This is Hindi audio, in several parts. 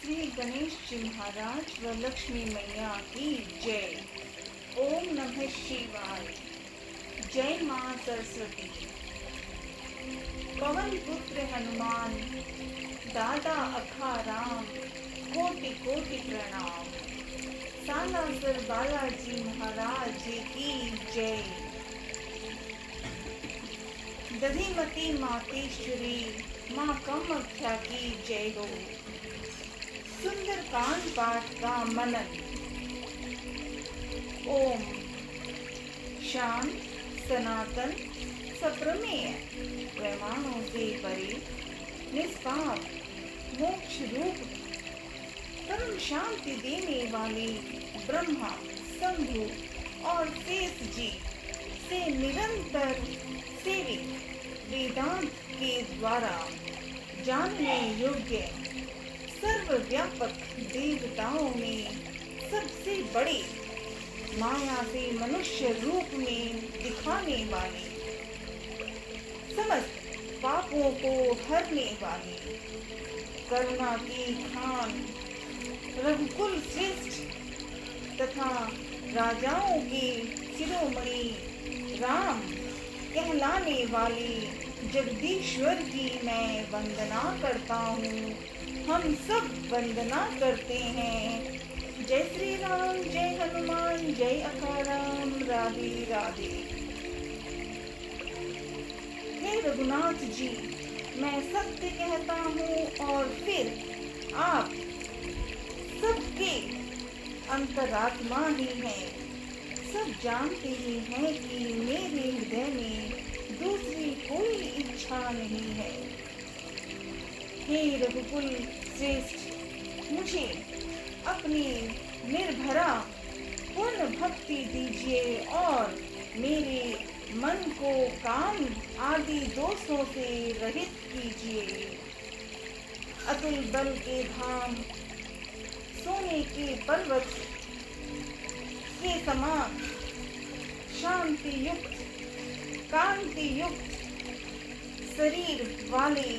श्री गणेश जी महाराज व लक्ष्मी मैया की जय। ओम नमः शिवाय। जय मां सरस्वती। पवन पुत्र हनुमान, दादा अखाराम, कोटि कोटि प्रणाम। सालासर बालाजी महाराज की जय। दधिमती मातेश्वरी माँ कामाख्या की जय हो। सुंदर कांड पाठ का मनन। ओम शांत सनातन सप्रमेय प्रमाणों से परे निष्पाप मोक्ष रूप परम शांति देने वाले ब्रह्मा शंभु और शेष जी से निरंतर सेवित वेदांत के द्वारा जानने योग्य सर्वव्यापक देवताओं में सबसे बड़े माया से मनुष्य रूप में दिखाने वाले समस्त पापों को हरने वाले करुणा की खान रघुकुल श्रेष्ठ तथा राजाओं के शिरोमणि राम कहलाने वाले जगदीश्वर की मैं वंदना करता हूँ। हम सब वंदना करते हैं। जय श्री राम, जय हनुमान, जय अखाराम, राधे राधे। हे रघुनाथ जी, मैं सत्य कहता हूँ और फिर आप सबके अंतरात्मा ही हैं। सब जानते ही हैं कि मेरे हृदय में दूसरी कोई इच्छा नहीं है। हे रघुकुल श्रेष्ठ, मुझे अपनी निर्भरा पूर्ण भक्ति दीजिए और मेरे मन को काम आदि दोषों से रहित कीजिए। अतुल बल के धाम सोने के पर्वत के समान शांति युक्त कांति युक्त शरीर वाले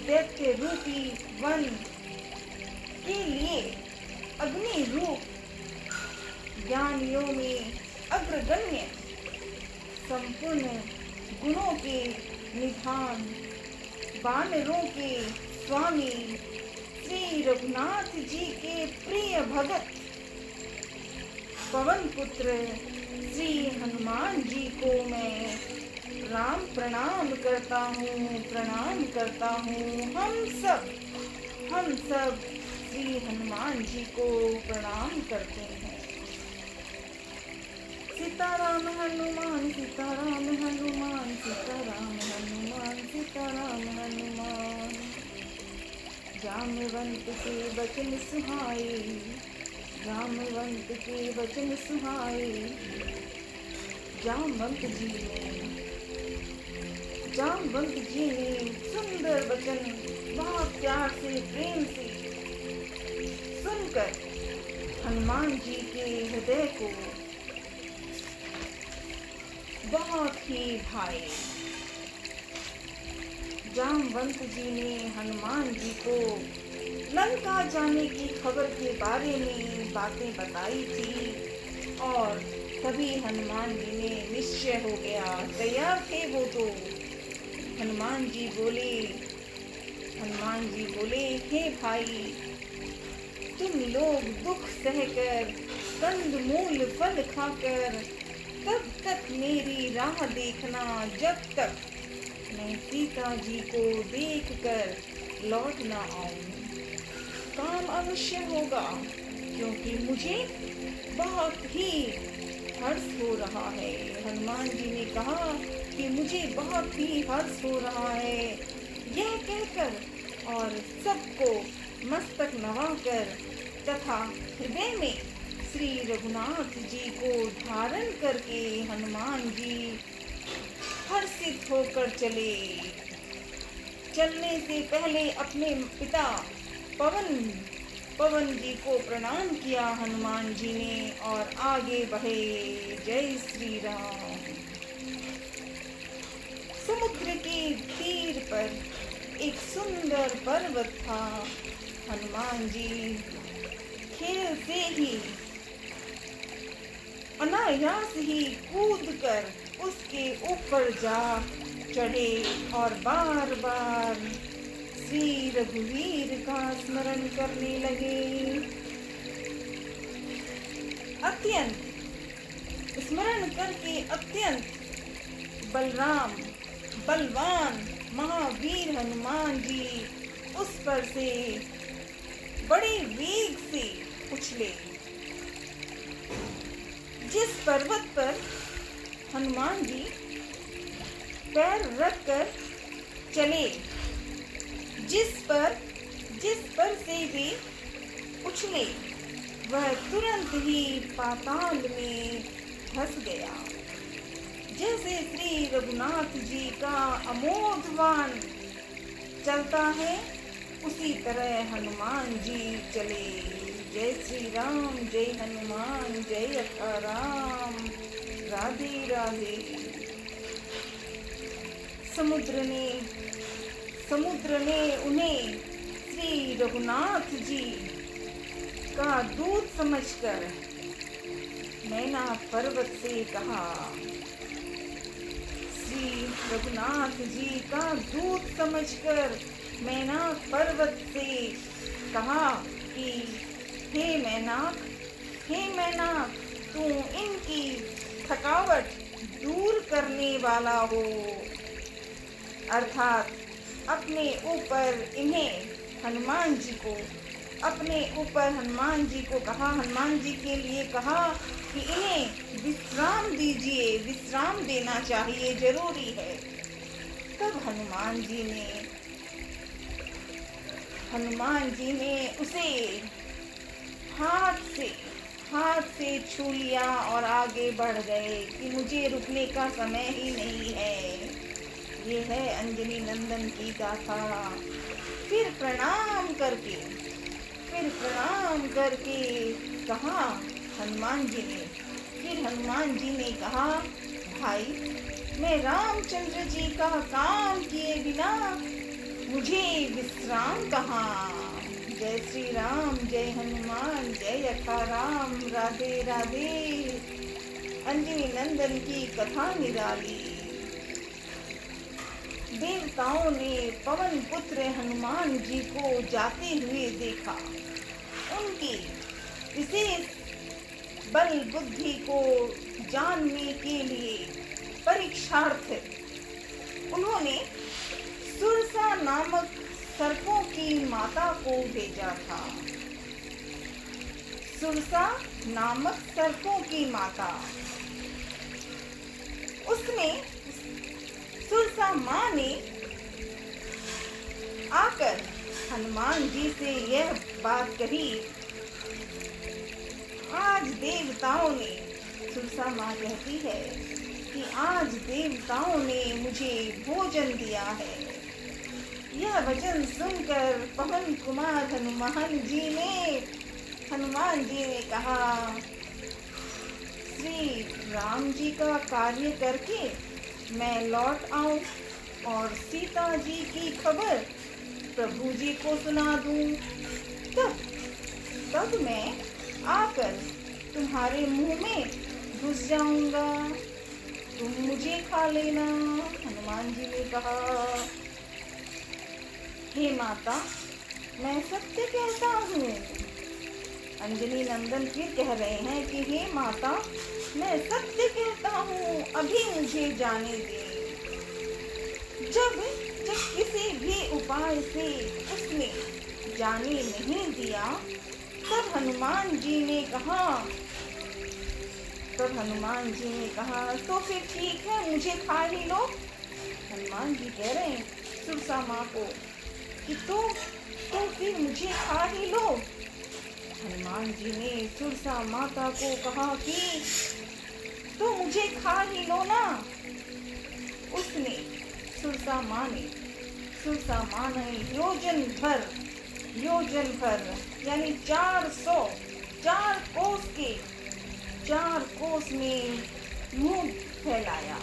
दैत्य रूपी वन के लिए अग्नि रूप ज्ञानियों में अग्रगण्य संपूर्ण गुणों के निधान वानरों के स्वामी श्री रघुनाथ जी के प्रिय भगत पवन पुत्र श्री हनुमान जी को मैं प्रणाम करता हूँ। हम सब श्री हनुमान जी को प्रणाम करते हैं। सीताराम हनुमान, सीताराम हनुमान, सीताराम हनुमान, सीताराम हनुमान। जामवंत के वचन सुहाए, जामवंत के वचन सुहाए। जामवंत जी ने सुंदर वचन बहुत प्यार से प्रेम से सुनकर हनुमान जी के हृदय को बहुत ही भाए। जामवंत जी ने हनुमान जी को लंका जाने की खबर के बारे में बातें बताई थी और तभी हनुमान जी ने निश्चय हो गया। तैयार थे वो तो। हनुमान जी बोले, हे भाई, तुम लोग दुख सहकर कंद मूल फल खाकर तब तक मेरी राह देखना जब तक मैं सीता जी को देखकर लौट ना आऊं। काम अवश्य होगा क्योंकि मुझे बहुत ही हर्ष हो रहा है। हनुमान जी ने कहा कि मुझे बहुत ही हर्ष हो रहा है। यह कहकर और सबको मस्तक नवाकर तथा हृदय में श्री रघुनाथ जी को धारण करके हनुमान जी हर्षित होकर चले। चलने से पहले अपने पिता पवन जी को प्रणाम किया हनुमान जी ने और आगे बढ़े। जय श्री राम। समुद्र के तीर पर एक सुंदर पर्वत था। हनुमान हनुमान जी खेल से ही अनायास ही कूद कर उसके ऊपर जा चढ़े और बार बार श्री रघुवीर का स्मरण करने लगे। अत्यंत स्मरण करके अत्यंत बलवान महावीर हनुमान जी उस पर से बड़े वेग से उछले। जिस पर्वत पर हनुमान जी पैर रखकर चले, जिस पर से वे उछले, वह तुरंत ही पाताल में धंस गया। जैसे श्री रघुनाथ जी का अमोघवान चलता है, उसी तरह हनुमान जी चले। जय श्री राम, जय हनुमान, जय अक्का राम, राधे राधे। समुद्र ने उन्हें श्री रघुनाथ जी का दूत समझकर मैनाक पर्वत से कहा, श्री रघुनाथ जी का दूत समझकर मैनाक पर्वत से कहा कि हे मैनाक, तू इनकी थकावट दूर करने वाला हो। अर्थात अपने ऊपर हनुमान जी को कहा, हनुमान जी के लिए कहा कि इन्हें विश्राम दीजिए, विश्राम देना चाहिए, जरूरी है। तब हनुमान जी ने उसे हाथ से छू लिया और आगे बढ़ गए कि मुझे रुकने का समय ही नहीं है। ये है अंजनी नंदन की गाथा। फिर प्रणाम करके कहा हनुमान जी ने कहा, भाई, मैं रामचंद्र जी का काम किए बिना मुझे विश्राम कहाँ। जय श्री राम, जय हनुमान, जय अक्का राम, राधे राधे। अंजनी नंदन की कथा निराली। देवताओं ने पवन पुत्र हनुमान जी को जाते हुए देखा। उनकी विशेष बल बुद्धि को जानने के लिए परीक्षार्थ उन्होंने सुरसा नामक सर्पों की माता को भेजा था। सुरसा नामक सर्पों की माता, उसमें सुरसा माँ ने आकर हनुमान जी से यह बात कही। आज देवताओं ने, सुरसा माँ कहती है कि आज देवताओं ने मुझे भोजन दिया है। यह वचन सुनकर पवन कुमार हनुमान जी ने कहा, श्री राम जी का कार्य करके मैं लौट आऊं और सीता जी की खबर प्रभु जी को सुना दूं, तब मैं आकर तुम्हारे मुंह में घुस जाऊंगा, तुम मुझे खा लेना। हनुमान जी ने कहा, हे माता, मैं सत्य कहता हूँ। अंजनी नंदन फिर कह रहे हैं कि हे माता, मैं सत्य कहता हूँ, अभी मुझे जाने दे। जब किसी भी उपाय से उसने जाने नहीं दिया, तब हनुमान जी ने कहा, तो फिर ठीक है, मुझे खा ही लो। हनुमान जी कह रहे हैं सुरसा माँ को कि तो फिर मुझे खा ही लो। हनुमान जी ने सुरसा माता को कहा कि तो मुझे खा ही लो ना। उसने सुरसा माँ ने योजन भर यानी 4 कोस में मुंह फैलाया।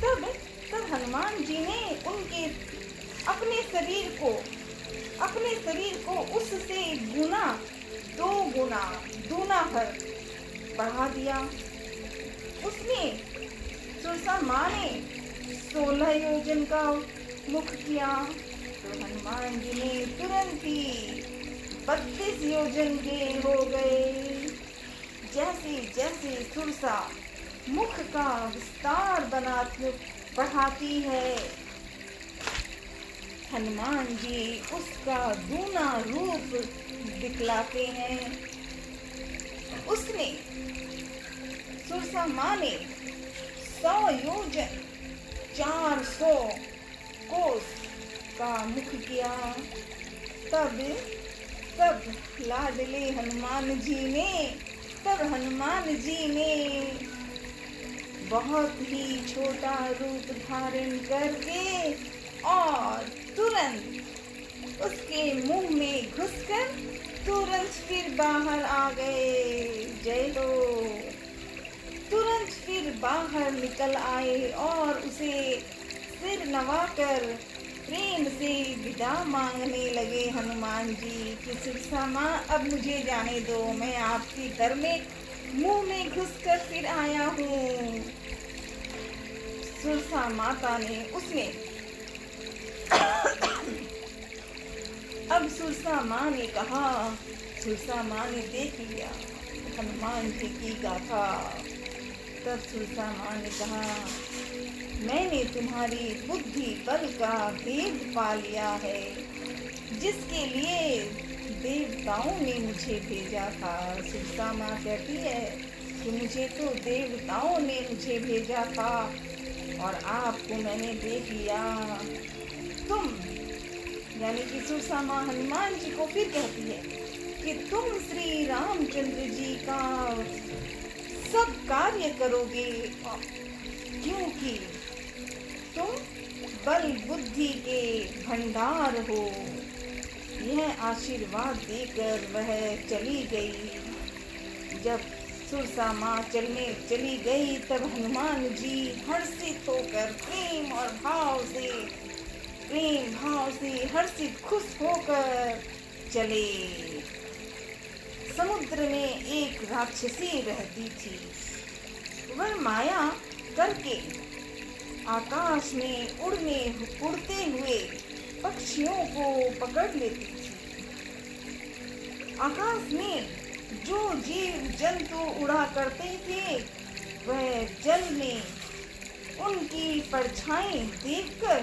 तब हनुमान जी ने अपने शरीर को अपने शरीर को उससे गुना, 2 गुना, दूना भर बढ़ा दिया। उसने सुरसा माँ ने 16 योजन का मुख किया तो हनुमान जी ने तुरंत ही 32 योजन के हो गए। जैसे जैसे सुरसा मुख का विस्तार बढ़ाती है, हनुमान जी उसका दूना रूप दिखलाते हैं। उसने सुरसा माँ ने 100 योजन 400 कोस का मुख किया। तब लाडले हनुमान जी ने बहुत ही छोटा रूप धारण करके और तुरंत उसके मुंह में घुसकर तुरंत फिर बाहर आ गए। जय हो। तुरंत फिर बाहर निकल आए और उसे सिर नवाकर प्रेम से विदा मांगने लगे हनुमान जी कि सुरसा माँ अब मुझे जाने दो, मैं आपके दर में मुंह में घुसकर फिर आया हूँ। सुरसा माता ने अब सुरसा माँ ने कहा, सुरसा माँ ने देख लिया हनुमान जी की गाथा। तब सुरसा माँ ने कहा, मैंने तुम्हारी बुद्धि बल का भेद पा लिया है, जिसके लिए देवताओं ने मुझे भेजा था। सुरसा माँ कहती है कि मुझे तो देवताओं ने मुझे भेजा था और आपको मैंने देख लिया। तुम यानी कि सुरसा माँ हनुमान जी को फिर कहती है कि तुम श्री रामचंद्र जी का सब कार्य करोगे, क्योंकि तुम बल बुद्धि के भंडार हो। यह आशीर्वाद देकर वह चली गई। जब सुरसा माँ चली गई तब हनुमान जी हर्षित होकर प्रेम भाव से हर्षित खुश होकर चले। समुद्र में एक राक्षसी रहती थी। वह माया करके आकाश में उड़ते हुए पक्षियों को पकड़ लेती थी। आकाश में जो जीव जंतु उड़ा करते थे वह जल में उनकी परछाई देखकर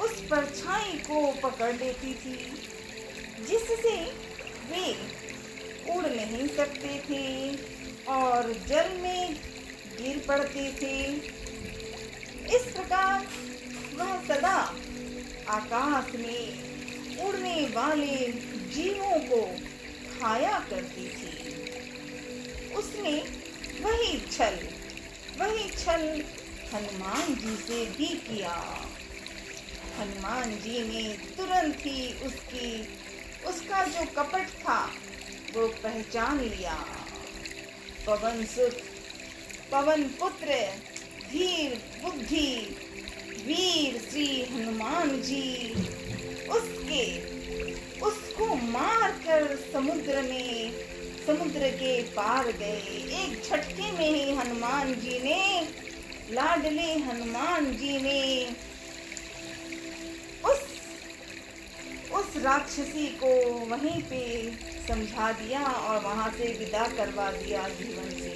उस परछाई को पकड़ लेती थी, जिससे वे उड़ नहीं सकते थे और जल में गिर पड़ते थे। इस प्रकार वह सदा आकाश में उड़ने वाले जीवों को खाया करती थी। उसने वही छल हनुमान जी से भी किया। हनुमान जी ने तुरंत ही उसका जो कपट था वो पहचान लिया। पवन पुत्र धीर बुद्धि वीर श्री हनुमान जी उसको मारकर समुद्र के पार गए। एक झटके में ही लाडले हनुमान जी ने उस राक्षसी को वहीं पे समझा दिया और वहां से विदा करवा दिया जीवन से।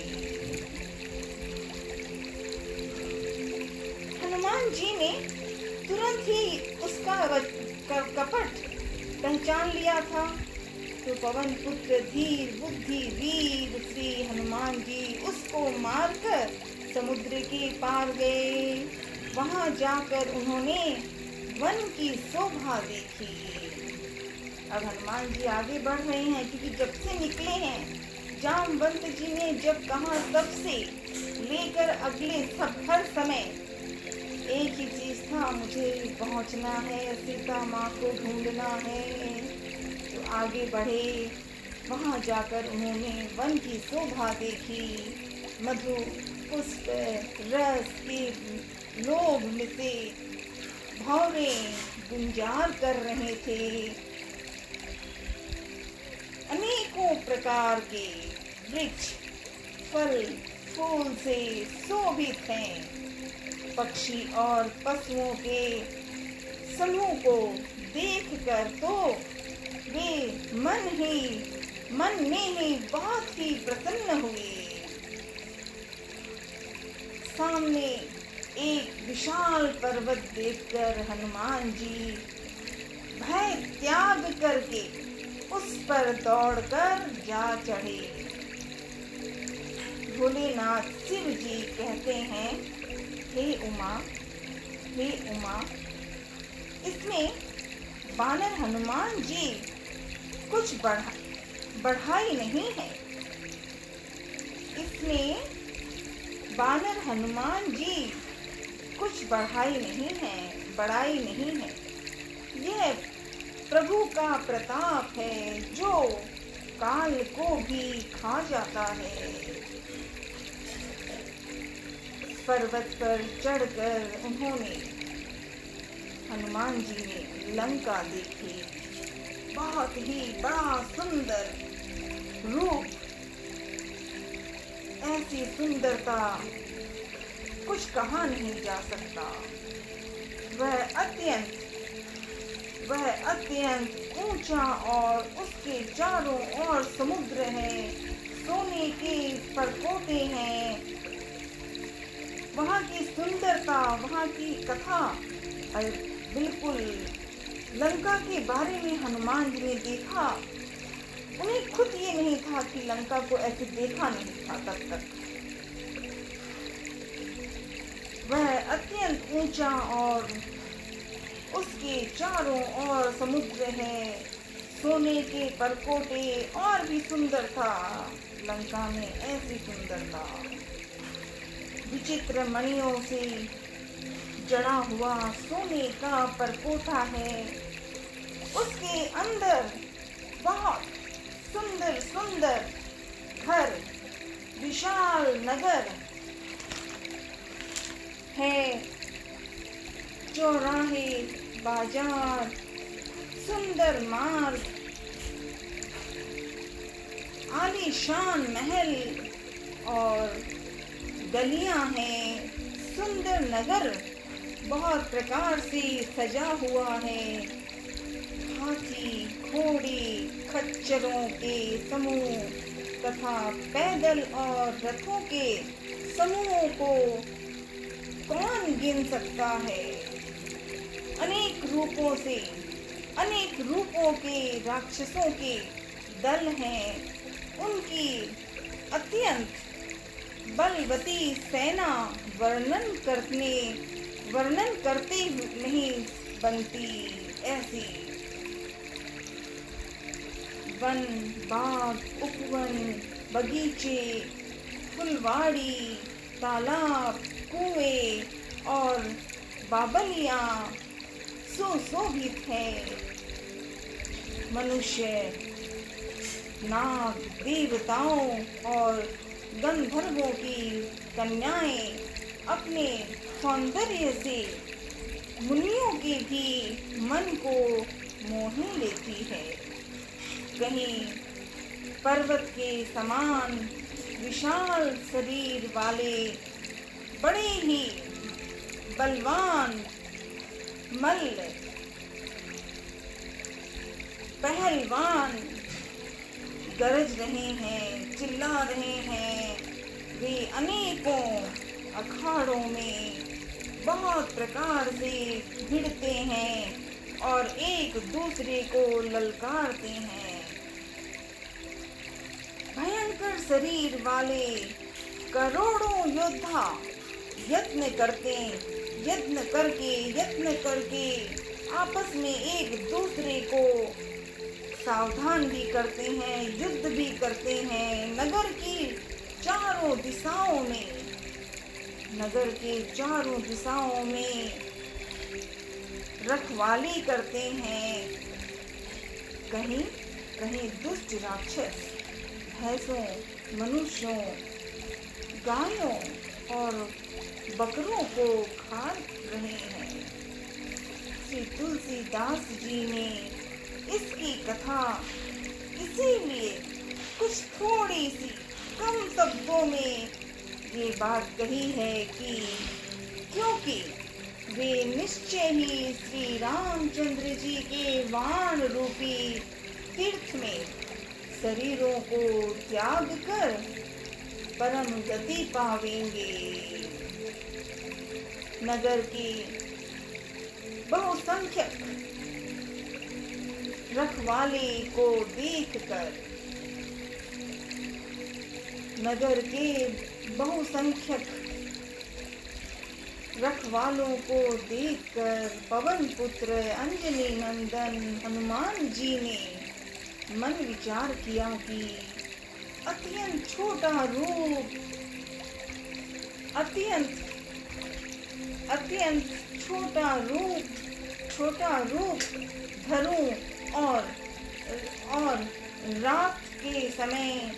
हनुमान जी ने तुरंत ही उसका कपट पहचान लिया था। तो पवन पुत्र धीर बुद्धि वीर श्री हनुमान जी उसको मारकर समुद्र के पार गए। वहां जाकर उन्होंने वन की शोभा देखी। अब हनुमान जी आगे बढ़ रहे हैं, क्योंकि जब से निकले हैं जामवंत जी ने जब कहा तब से लेकर अगले हर समय एक ही चीज था, मुझे पहुंचना है, सीता माँ को ढूंढना है। तो आगे बढ़े। वहां जाकर उन्होंने वन की शोभा देखी। मधु पुष्प रस के लोभ में से भौरे गुंजार कर रहे थे। अनेकों प्रकार के वृक्ष फल फूल से शोभित हैं। पक्षी और पशुओं के समूह को देखकर तो वे मन में ही बहुत ही प्रसन्न हुए। सामने एक विशाल पर्वत देखकर हनुमान जी भय त्याग करके उस पर दौड़कर जा चढ़े। भोलेनाथ शिव जी कहते हैं, हे उमा, इसमें बानर हनुमान जी कुछ बढ़ाई नहीं है। इसमें बानर हनुमान जी कुछ बढ़ाई नहीं है। यह प्रभु का प्रताप है जो काल को भी खा जाता है। पर्वत पर चढ़कर हनुमान जी ने लंका देखी। बहुत ही बड़ा सुंदर रूप, ऐसी सुंदरता कुछ कहा नहीं जा सकता। वह अत्यंत ऊंचा और उसके चारों ओर समुद्र है, सोने के परकोटे हैं। वहाँ की सुंदरता, वहाँ की कथा बिल्कुल लंका के बारे में हनुमान जी ने देखा। उन्हें खुद ये नहीं था कि लंका को ऐसे देखा नहीं था तब तक। वह अत्यंत ऊंचा और उसके चारों ओर समुद्र है, सोने के परकोटे, और भी सुंदर था लंका में ऐसी सुंदरता। विचित्र मणियों से जड़ा हुआ सोने का परकोटा है। उसके अंदर बहुत सुंदर सुंदर घर, विशाल नगर है। चौराहे, बाजार, सुंदर मार्ग, आलीशान महल और गलियां हैं। सुंदर नगर बहुत प्रकार से सजा हुआ है। हाथी, घोड़े, खच्चरों के समूह तथा पैदल और रथों के समूहों को कौन गिन सकता है। अनेक रूपों के राक्षसों के दल हैं। उनकी अत्यंत बलवती सेना वर्णन करते नहीं बनती। ऐसी वन, बाग, उपवन, बगीचे, फुलवाड़ी, तालाब, कुएं और बावलियां सुशोभित है। मनुष्य, नाग, देवताओं और गंधर्वों की कन्याएं अपने सौंदर्य से मुनियों के भी मन को मोह लेती है। कहीं पर्वत के समान विशाल शरीर वाले बड़े ही बलवान पहलवान गरज रहे हैं, चिल्ला रहे हैं। वे अनेकों अखाड़ों में बहुत प्रकार से भिड़ते हैं और एक दूसरे को ललकारते हैं। भयंकर शरीर वाले करोड़ों योद्धा यत्न करके आपस में एक दूसरे को सावधान भी करते हैं, युद्ध भी करते हैं। नगर के चारों दिशाओं में रखवाली करते हैं। कहीं दुष्ट राक्षस भैंसों, मनुष्यों, गायों और बकरों को खा रहे हैं। श्री तुलसीदास जी ने इसकी कथा इसीलिए कुछ थोड़ी सी कम शब्दों में ये बात कही है कि क्योंकि वे निश्चय ही श्री रामचंद्र जी के वाण रूपी तीर्थ में शरीरों को त्याग कर परम गति पावेंगे। नगर की बहुसंख्यक रखवाले को देखकर, नगर के बहुसंख्यक रखवालों को देखकर पवन पुत्र अंजनी नंदन हनुमान जी ने मन विचार किया कि अत्यंत छोटा रूप, अत्यंत छोटा रूप धरूं और रात के समय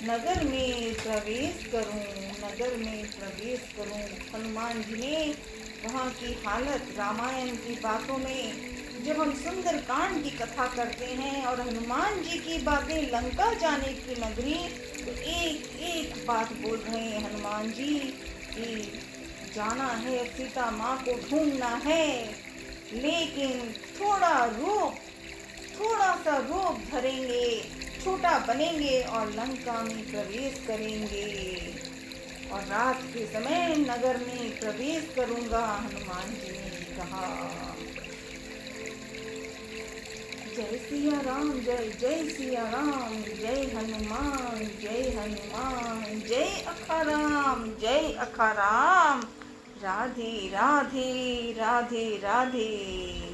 नगर में प्रवेश करूं। हनुमान जी ने वहाँ की हालत, रामायण की बातों में जब हम सुंदर कांड की कथा करते हैं और हनुमान जी की बातें लंका जाने की नगरी, तो एक एक बात बोल रहे हैं हनुमान जी कि जाना है, सीता माँ को ढूंढना है, लेकिन थोड़ा सा रूप धरेंगे, छोटा बनेंगे और लंका में प्रवेश करेंगे और रात के समय नगर में प्रवेश करूंगा, हनुमान जी ने कहा। जय सिया राम, जय जय सिया राम, जय हनुमान, जय हनुमान, जय अखाराम, जय अखाराम। राधे राधे, राधे राधे।